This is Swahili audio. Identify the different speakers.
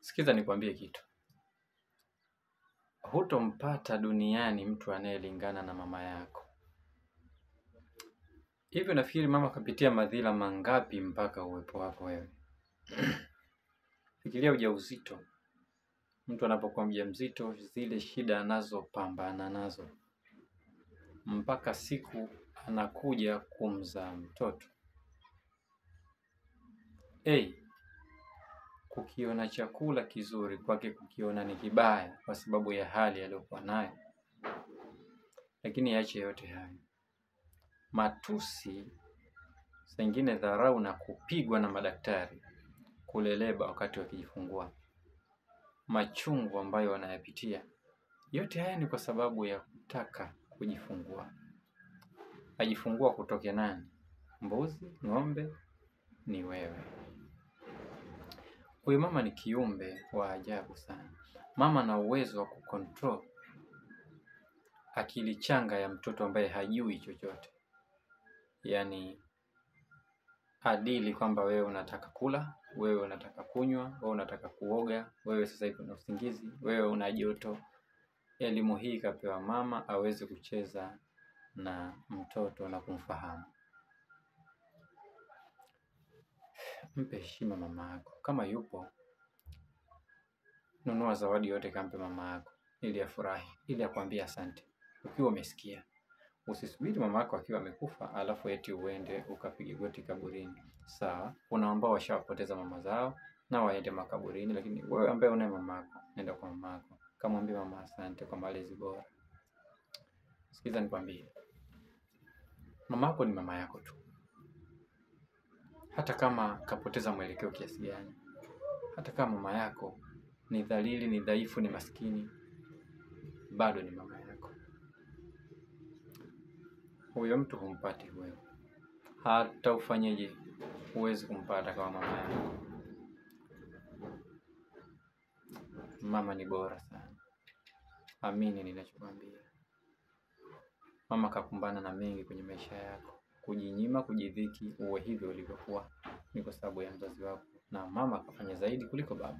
Speaker 1: Sikiza nikwambie kitu. Hutompata duniani mtu anayelingana na mama yako. Hivyo nafikiri mama kapitia madhila mangapi mpaka uwepo wako wewe. Fikiria ujauzito. Mtu anapokuwa mjamzito, zile shida anazopambana nazo. Mpaka siku anakuja kumzaa mtoto. Kukiona chakula kizuri kwake kukiona ni kibaya kwa sababu ya hali aliyokuwa nayo. Lakini yaache yote hayo. Matusi, saa ingine dharau na kupigwa na madaktari, kuleleba wakati wakijifungua, machungu ambayo wanayapitia, yote haya ni kwa sababu ya kutaka kujifungua. Ajifungua kutoke nani? Mbuzi, ng'ombe, ni wewe. Huyu mama ni kiumbe wa ajabu sana. Mama ana uwezo wa kucontrol akili changa ya mtoto ambaye hajui chochote. Yaani adili kwamba wewe unataka kula, wewe unataka kunywa, wewe unataka kuoga, wewe sasa hivi una usingizi, wewe una joto. Elimu hii kapewa mama aweze kucheza na mtoto na kumfahamu. Mpe heshima mama yako. Kama yupo, nunua zawadi yote kampe mama yako ili afurahi, ili akwambie asante. Ukiwa umesikia. Usisubiri mama yako akiwa amekufa alafu eti uende ukapige goti kaburini. Sawa, kuna ambao washawapoteza mama zao na waende makaburini, lakini wewe ambaye unaye mama yako, nenda kwa mama yako. Kamwambie mama asante kwa malezi bora. Sikiza nikwambie. Mama yako ni mama yako tu. Hata kama kapoteza mwelekeo kiasi gani. Hata kama mama yako ni dhalili, ni dhaifu, ni maskini, bado ni mama yako. Huyo mtu humpati wewe. Hata ufanyeje huwezi kumpata kama mama yako. Mama ni bora sana. Amini ninachokwambia. Mama kakumbana na mengi kwenye maisha yako. Kujinyima, kujidhiki, uwe hivyo ulivyokuwa ni kwa sababu ya mzazi wako. Na mama kafanya zaidi kuliko baba.